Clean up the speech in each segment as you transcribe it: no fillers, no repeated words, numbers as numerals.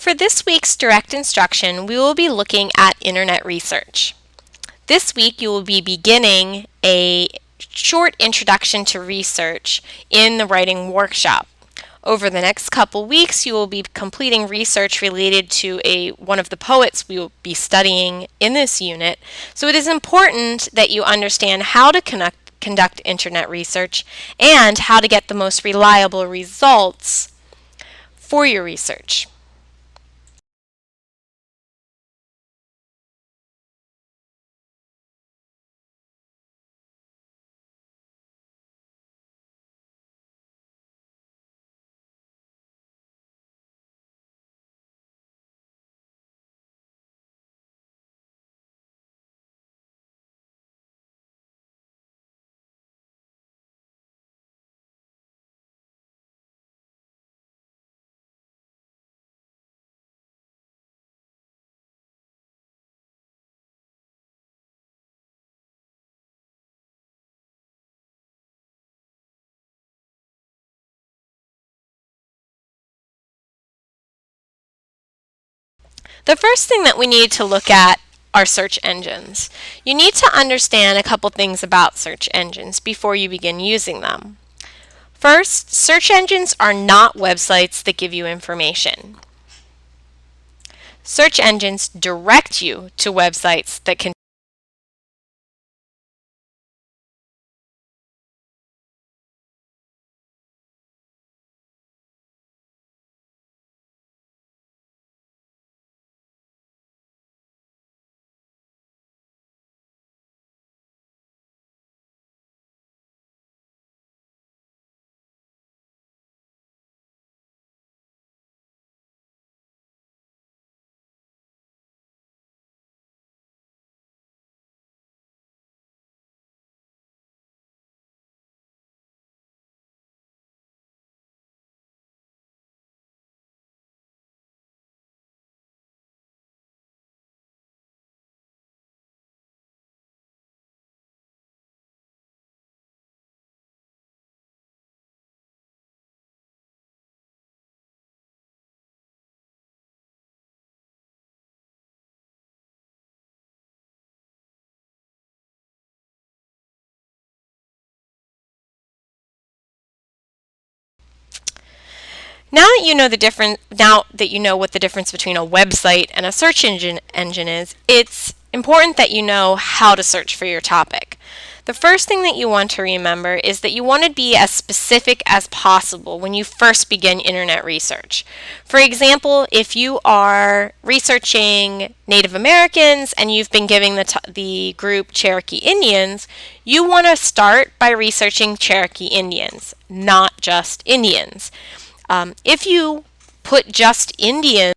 For this week's direct instruction, we will be looking at internet research. This week you will be beginning a short introduction to research in the writing workshop. Over the next couple weeks you will be completing research related to one of the poets we will be studying in this unit, so it is important that you understand how to conduct internet research and how to get the most reliable results for your research. The first thing that we need to look at are search engines. You need to understand a couple things about search engines before you begin using them. First, search engines are not websites that give you information. Search engines direct you to websites that can Now that you know what the difference between a website and a search engine is, it's important that you know how to search for your topic. The first thing that you want to remember is that you want to be as specific as possible when you first begin internet research. For example, if you are researching Native Americans and you've been giving the group Cherokee Indians, you want to start by researching Cherokee Indians, not just Indians. If you put just Indians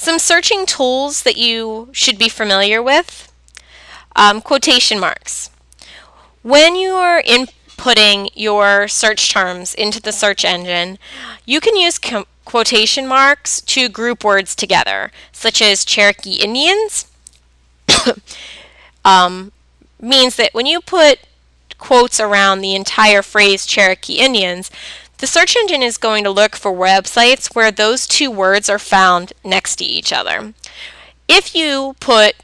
Some searching tools that you should be familiar with. Quotation marks. When you are inputting your search terms into the search engine, you can use quotation marks to group words together, such as Cherokee Indians. Means that when you put quotes around the entire phrase Cherokee Indians, the search engine is going to look for websites where those two words are found next to each other. If you put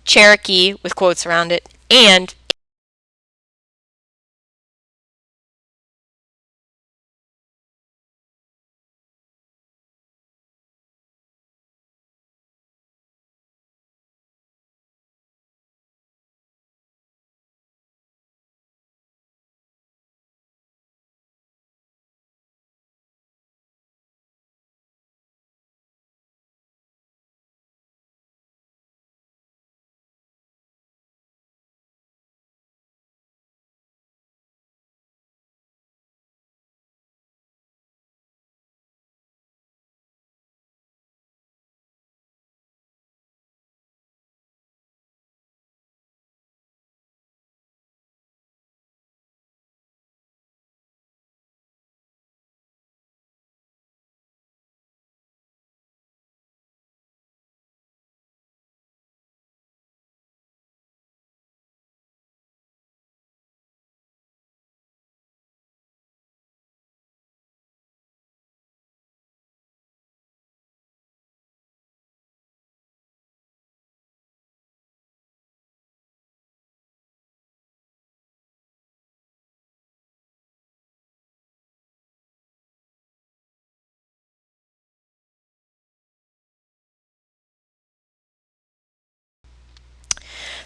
Cherokee with quotes around it and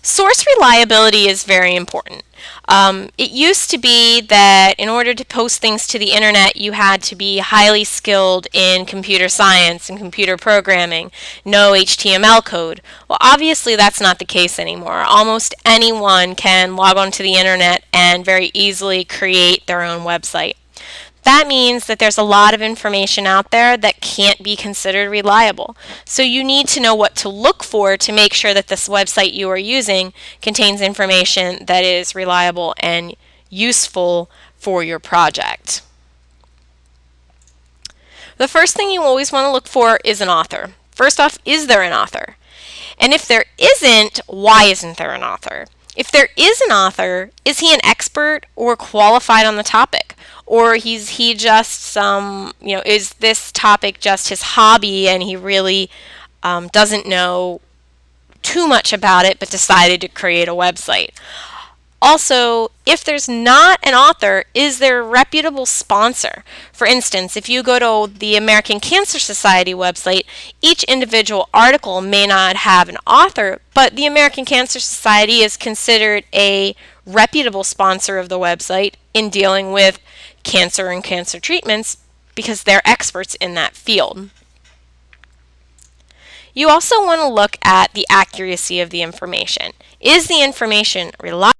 source reliability is very important. It used to be that in order to post things to the internet, you had to be highly skilled in computer science and computer programming, know HTML code. Well, obviously that's not the case anymore. Almost anyone can log onto the internet and very easily create their own website. That means that there's a lot of information out there that can't be considered reliable. So you need to know what to look for to make sure that this website you are using contains information that is reliable and useful for your project. The first thing you always want to look for is an author. First off, is there an author? And if there isn't, why isn't there an author? If there is an author, is he an expert or qualified on the topic? Or is he just is this topic just his hobby and he really doesn't know too much about it but decided to create a website? Also, if there's not an author, is there a reputable sponsor? For instance, if you go to the American Cancer Society website, each individual article may not have an author, but the American Cancer Society is considered a reputable sponsor of the website in dealing with cancer and cancer treatments because they're experts in that field. You also want to look at the accuracy of the information. Is the information reliable?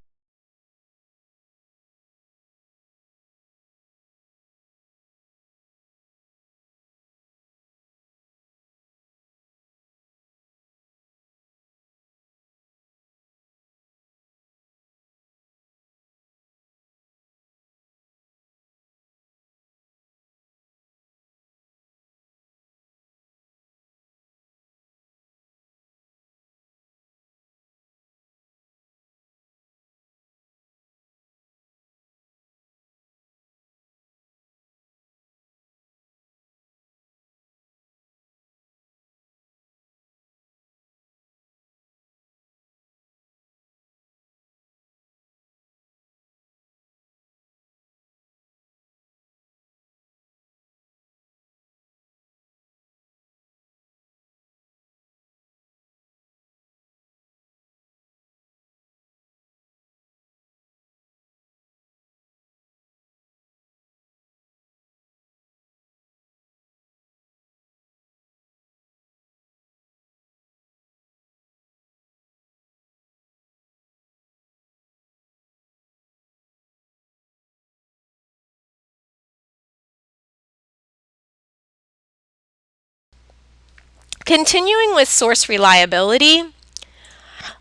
Continuing with source reliability, you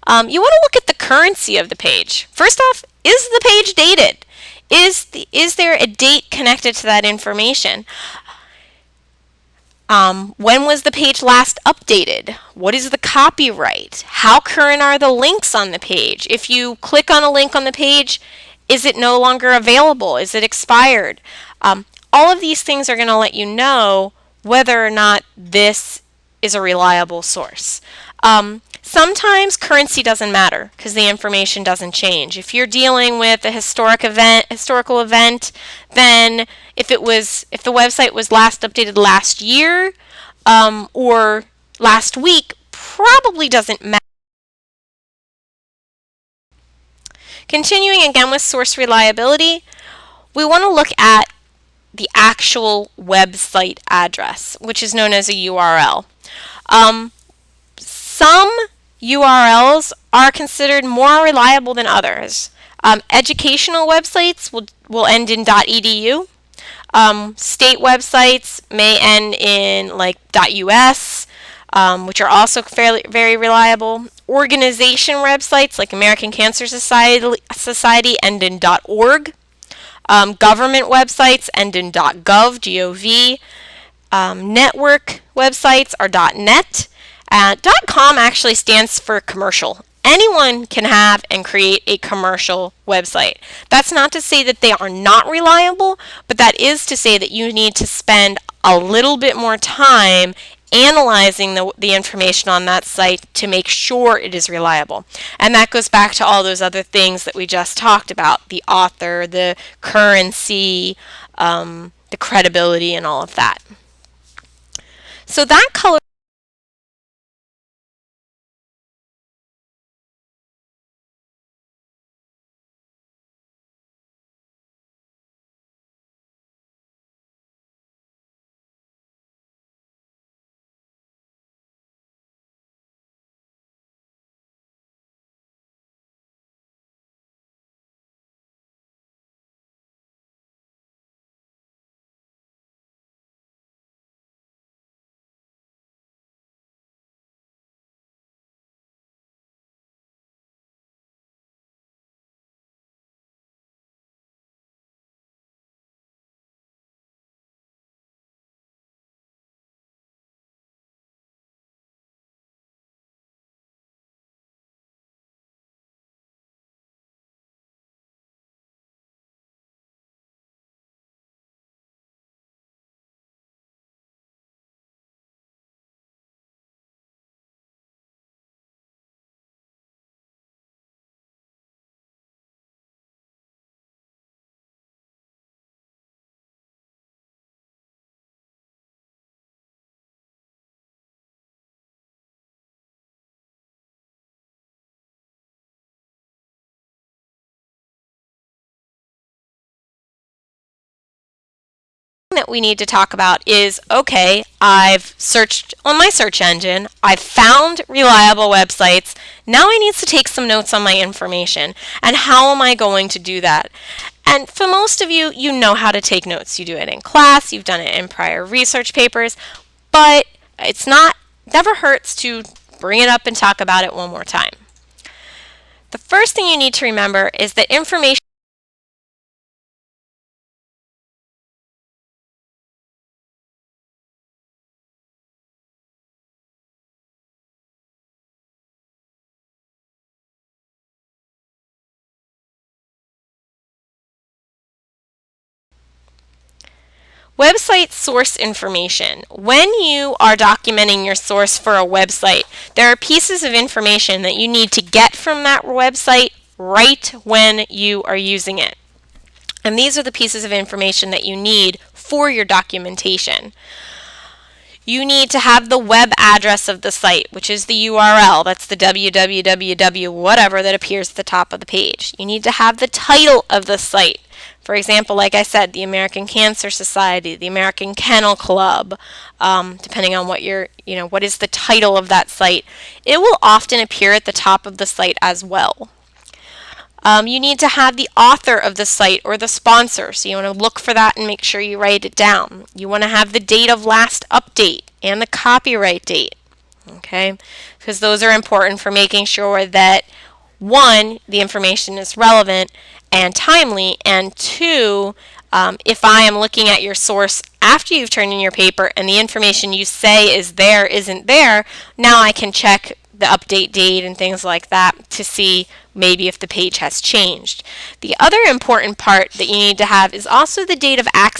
want to look at the currency of the page. First off, is the page dated? Is there a date connected to that information? When was the page last updated? What is the copyright? How current are the links on the page? If you click on a link on the page, is it no longer available? Is it expired? All of these things are going to let you know whether or not this is a reliable source. Sometimes currency doesn't matter because the information doesn't change. If you're dealing with a historical event, then if the website was last updated last year or last week, probably doesn't matter. Continuing again with source reliability, we want to look at the actual website address, which is known as a URL. Some URLs are considered more reliable than others. Educational websites will end in .edu. State websites may end in like .us, which are also very reliable. Organization websites like American Cancer Society end in .org. Government websites end in .gov, G-O-V. Network websites are .net. .com actually stands for commercial. Anyone can have and create a commercial website. That's not to say that they are not reliable, but that is to say that you need to spend a little bit more time analyzing the information on that site to make sure it is reliable. And that goes back to all those other things that we just talked about, the author, the currency, the credibility, and all of that. So that color that we need to talk about is, okay, I've searched on my search engine, I've found reliable websites, now I need to take some notes on my information. And how am I going to do that? And for most of you, you know how to take notes. You do it in class, you've done it in prior research papers, but never hurts to bring it up and talk about it one more time. The first thing you need to remember is that information website source information. When you are documenting your source for a website, there are pieces of information that you need to get from that website right when you are using it. And these are the pieces of information that you need for your documentation. You need to have the web address of the site, which is the URL. That's the www whatever that appears at the top of the page. You need to have the title of the site. For example, like I said, the American Cancer Society, the American Kennel Club, depending on what what is the title of that site. It will often appear at the top of the site as well. You need to have the author of the site or the sponsor, so you want to look for that and make sure you write it down. You want to have the date of last update and the copyright date. Okay, because those are important for making sure that one, the information is relevant and timely, and two, if I am looking at your source after you've turned in your paper and the information you say is there isn't there, now I can check the update date and things like that to see maybe if the page has changed. The other important part that you need to have is also the date of access